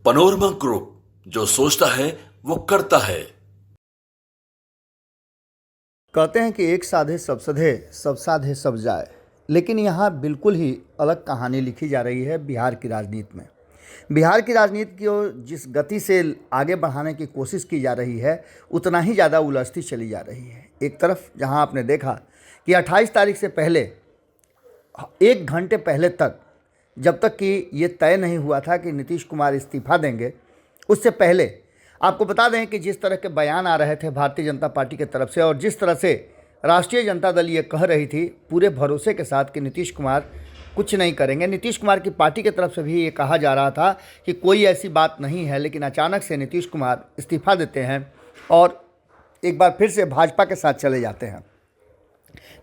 Panorama group, जो सोचता है वो करता है। कहते हैं कि एक साधे सब सधे, सब साधे सब जाए, लेकिन यहाँ बिल्कुल ही अलग कहानी लिखी जा रही है बिहार की राजनीति में। बिहार की राजनीति को जिस गति से आगे बढ़ाने की कोशिश की जा रही है, उतना ही ज़्यादा उलझती चली जा रही है। एक तरफ जहाँ आपने देखा कि 28 तारीख से पहले, 1 घंटे पहले तक, जब तक कि ये तय नहीं हुआ था कि नीतीश कुमार इस्तीफा देंगे, उससे पहले आपको बता दें कि जिस तरह के बयान आ रहे थे भारतीय जनता पार्टी की तरफ से, और जिस तरह से राष्ट्रीय जनता दल ये कह रही थी पूरे भरोसे के साथ कि नीतीश कुमार कुछ नहीं करेंगे। नीतीश कुमार की पार्टी की तरफ से भी ये कहा जा रहा था कि कोई ऐसी बात नहीं है, लेकिन अचानक से नीतीश कुमार इस्तीफा देते हैं और एक बार फिर से भाजपा के साथ चले जाते हैं।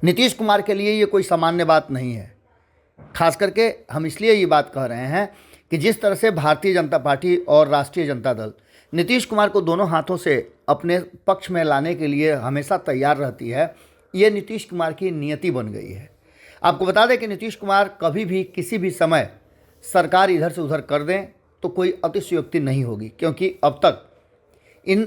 नीतीश कुमार के लिए ये कोई सामान्य बात नहीं है। खास करके हम इसलिए ये बात कह रहे हैं कि जिस तरह से भारतीय जनता पार्टी और राष्ट्रीय जनता दल नीतीश कुमार को दोनों हाथों से अपने पक्ष में लाने के लिए हमेशा तैयार रहती है, ये नीतीश कुमार की नियति बन गई है। आपको बता दें कि नीतीश कुमार कभी भी किसी भी समय सरकार इधर से उधर कर दें तो कोई अतिशयोक्ति नहीं होगी, क्योंकि अब तक इन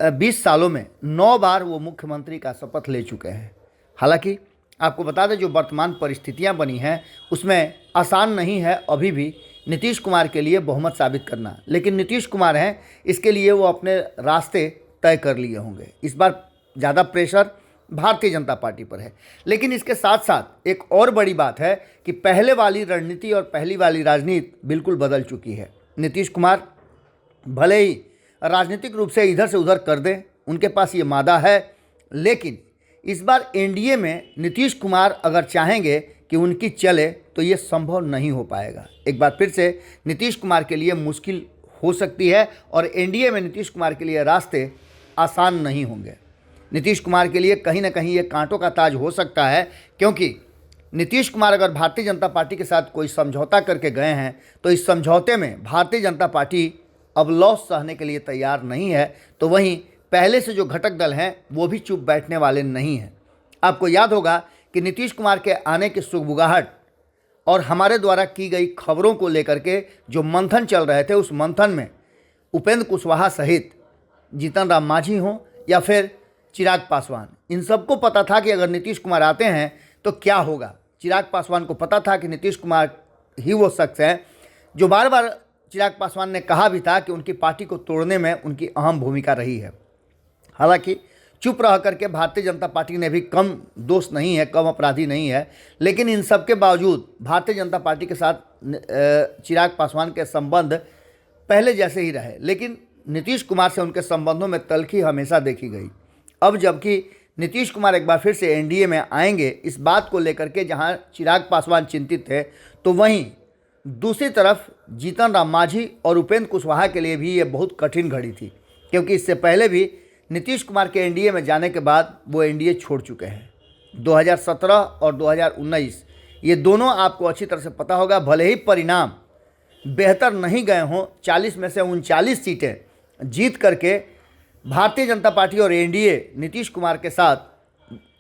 20 सालों में 9 बार वो मुख्यमंत्री का शपथ ले चुके हैं। हालांकि आपको बता दें जो वर्तमान परिस्थितियां बनी हैं उसमें आसान नहीं है अभी भी नीतीश कुमार के लिए बहुमत साबित करना, लेकिन नीतीश कुमार हैं, इसके लिए वो अपने रास्ते तय कर लिए होंगे। इस बार ज़्यादा प्रेशर भारतीय जनता पार्टी पर है, लेकिन इसके साथ साथ एक और बड़ी बात है कि पहले वाली रणनीति और पहली वाली राजनीति बिल्कुल बदल चुकी है। नीतीश कुमार भले ही राजनीतिक रूप से इधर से उधर कर दें, उनके पास ये मादा है, लेकिन इस बार एनडीए में नीतीश कुमार अगर चाहेंगे कि उनकी चले तो ये संभव नहीं हो पाएगा। एक बार फिर से नीतीश कुमार के लिए मुश्किल हो सकती है और एनडीए में नीतीश कुमार के लिए रास्ते आसान नहीं होंगे। नीतीश कुमार के लिए कहीं ना कहीं ये कांटों का ताज हो सकता है, क्योंकि नीतीश कुमार अगर भारतीय जनता पार्टी के साथ कोई समझौता करके गए हैं तो इस समझौते में भारतीय जनता पार्टी अब लॉस सहने के लिए तैयार नहीं है, तो वहीं पहले से जो घटक दल हैं वो भी चुप बैठने वाले नहीं हैं। आपको याद होगा कि नीतीश कुमार के आने की सुगबुगाहट और हमारे द्वारा की गई खबरों को लेकर के जो मंथन चल रहे थे, उस मंथन में उपेंद्र कुशवाहा सहित जीतन राम मांझी हों या फिर चिराग पासवान, इन सबको पता था कि अगर नीतीश कुमार आते हैं तो क्या होगा। चिराग पासवान को पता था कि नीतीश कुमार ही वो शख्स हैं जो बार बार चिराग पासवान ने कहा भी था कि उनकी पार्टी को तोड़ने में उनकी अहम भूमिका रही है। हालांकि चुप रह करके भारतीय जनता पार्टी ने भी कम दोष नहीं है, कम अपराधी नहीं है, लेकिन इन सब के बावजूद भारतीय जनता पार्टी के साथ चिराग पासवान के संबंध पहले जैसे ही रहे, लेकिन नीतीश कुमार से उनके संबंधों में तल्खी हमेशा देखी गई। अब जबकि नीतीश कुमार एक बार फिर से एनडीए में आएंगे, इस बात को लेकर के जहां चिराग पासवान चिंतित थे, तो वहीं दूसरी तरफ जीतन राम मांझी और उपेंद्र कुशवाहा के लिए भी ये बहुत कठिन घड़ी थी, क्योंकि इससे पहले भी नीतीश कुमार के एनडीए में जाने के बाद वो एनडीए छोड़ चुके हैं। 2017 और 2019 ये दोनों आपको अच्छी तरह से पता होगा, भले ही परिणाम बेहतर नहीं गए हों, 40 में से 39 सीटें जीत करके भारतीय जनता पार्टी और एनडीए नीतीश कुमार के साथ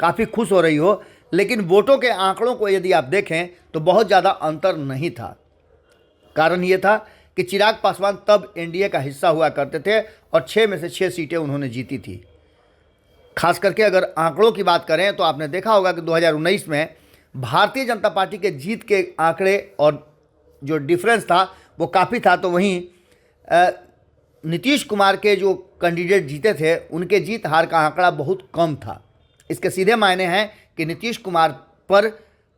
काफ़ी खुश हो रही हो, लेकिन वोटों के आंकड़ों को यदि आप देखें तो बहुत ज़्यादा अंतर नहीं था। कारण ये था कि चिराग पासवान तब एनडीए का हिस्सा हुआ करते थे और 6 में से 6 सीटें उन्होंने जीती थी। खास करके अगर आंकड़ों की बात करें तो आपने देखा होगा कि 2019 में भारतीय जनता पार्टी के जीत के आंकड़े और जो डिफरेंस था वो काफ़ी था, तो वहीं नीतीश कुमार के जो कैंडिडेट जीते थे उनके जीत हार का आंकड़ा बहुत कम था। इसके सीधे मायने हैं कि नीतीश कुमार पर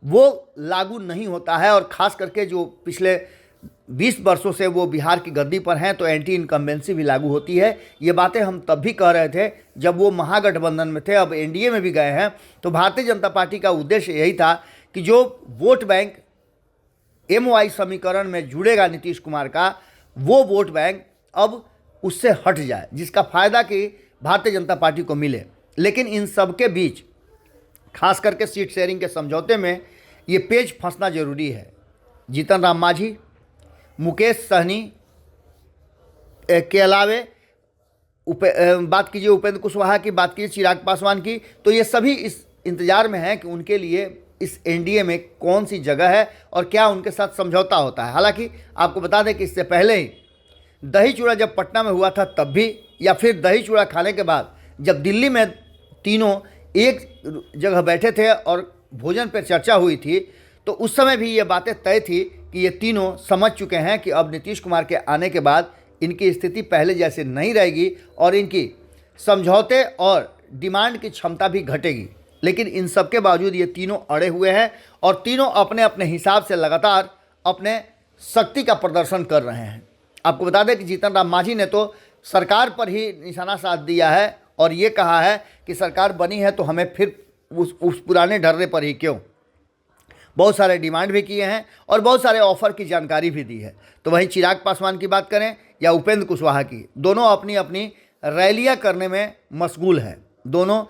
वो लागू नहीं होता है, और ख़ास करके जो पिछले 20 वर्षों से वो बिहार की गद्दी पर हैं तो एंटी इनकम्बेंसी भी लागू होती है। ये बातें हम तब भी कह रहे थे जब वो महागठबंधन में थे, अब एनडीए में भी गए हैं। तो भारतीय जनता पार्टी का उद्देश्य यही था कि जो वोट बैंक एमओआई समीकरण में जुड़ेगा नीतीश कुमार का, वो वोट बैंक अब उससे हट जाए, जिसका फ़ायदा कि भारतीय जनता पार्टी को मिले। लेकिन इन सब के बीच खास करके सीट शेयरिंग के समझौते में ये पेच फंसना जरूरी है। जीतन राम मांझी, मुकेश सहनी के अलावे बात कीजिए उपेंद्र कुशवाहा की, बात कीजिए चिराग पासवान की, तो ये सभी इस इंतज़ार में हैं कि उनके लिए इस एनडीए में कौन सी जगह है और क्या उनके साथ समझौता होता है। हालांकि आपको बता दें कि इससे पहले ही दही चूड़ा जब पटना में हुआ था तब भी, या फिर दही चूड़ा खाने के बाद जब दिल्ली में तीनों एक जगह बैठे थे और भोजन पर चर्चा हुई थी, तो उस समय भी ये बातें तय थी कि ये तीनों समझ चुके हैं कि अब नीतीश कुमार के आने के बाद इनकी स्थिति पहले जैसे नहीं रहेगी और इनकी समझौते और डिमांड की क्षमता भी घटेगी। लेकिन इन सब के बावजूद ये तीनों अड़े हुए हैं और तीनों अपने अपने हिसाब से लगातार अपने शक्ति का प्रदर्शन कर रहे हैं। आपको बता दें कि जीतन राम मांझी ने तो सरकार पर ही निशाना साध दिया है और ये कहा है कि सरकार बनी है तो हमें फिर उस पुराने ढर्रे पर ही क्यों। बहुत सारे डिमांड भी किए हैं और बहुत सारे ऑफर की जानकारी भी दी है। तो वहीं चिराग पासवान की बात करें या उपेंद्र कुशवाहा की, दोनों अपनी अपनी रैलियां करने में मशगूल हैं। दोनों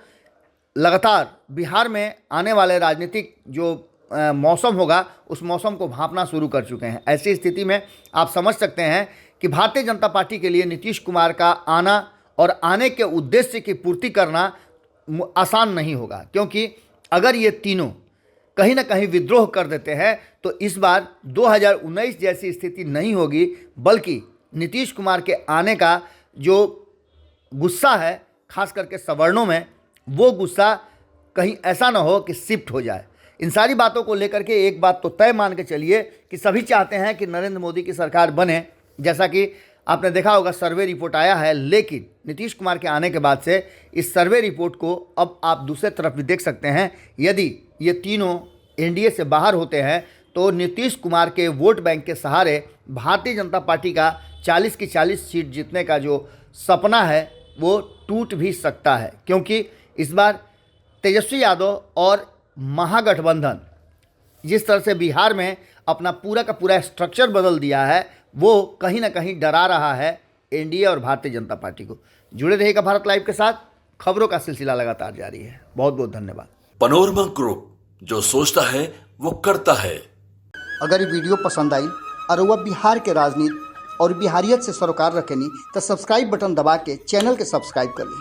लगातार बिहार में आने वाले राजनीतिक जो मौसम होगा उस मौसम को भांपना शुरू कर चुके हैं। ऐसी स्थिति में आप समझ सकते हैं कि भारतीय जनता पार्टी के लिए नीतीश कुमार का आना और आने के उद्देश्य की पूर्ति करना आसान नहीं होगा, क्योंकि अगर ये तीनों कहीं ना कहीं विद्रोह कर देते हैं तो इस बार 2019 जैसी स्थिति नहीं होगी, बल्कि नीतीश कुमार के आने का जो गुस्सा है खास करके सवर्णों में, वो गुस्सा कहीं ऐसा ना हो कि शिफ्ट हो जाए। इन सारी बातों को लेकर के एक बात तो तय मान के चलिए कि सभी चाहते हैं कि नरेंद्र मोदी की सरकार बने। जैसा कि आपने देखा होगा सर्वे रिपोर्ट आया है, लेकिन नीतीश कुमार के आने के बाद से इस सर्वे रिपोर्ट को अब आप दूसरे तरफ भी देख सकते हैं। यदि ये तीनों एनडीए से बाहर होते हैं तो नीतीश कुमार के वोट बैंक के सहारे भारतीय जनता पार्टी का 40 की 40 सीट जीतने का जो सपना है वो टूट भी सकता है, क्योंकि इस बार तेजस्वी यादव और महागठबंधन जिस तरह से बिहार में अपना पूरा का पूरा स्ट्रक्चर बदल दिया है, वो कहीं ना कहीं डरा रहा है एनडीए और भारतीय जनता पार्टी को। जुड़े रहिएगा भारत लाइव के साथ, खबरों का सिलसिला लगातार जारी है। बहुत बहुत धन्यवाद। पनोरमा ग्रुप, जो सोचता है वो करता है। अगर ये वीडियो पसंद आई और वह बिहार के राजनीति और बिहारियत से सरोकार रखेनी तो सब्सक्राइब बटन दबा के चैनल के सब्सक्राइब कर ली।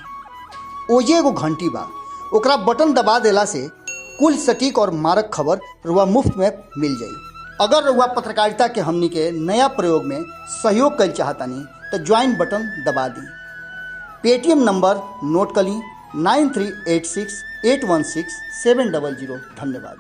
ओजे एगो घंटी बा, ओकरा बटन दबा देला से कुल सटीक और मारक खबर रुआ मुफ्त में मिल जाई। अगर रुआ पत्रकारिता के हमनी के नया प्रयोग में सहयोग कर चाहतानी तो ज्वाइन बटन दबा दी। पेटीएम नंबर नोट कर ली 9386816700। धन्यवाद।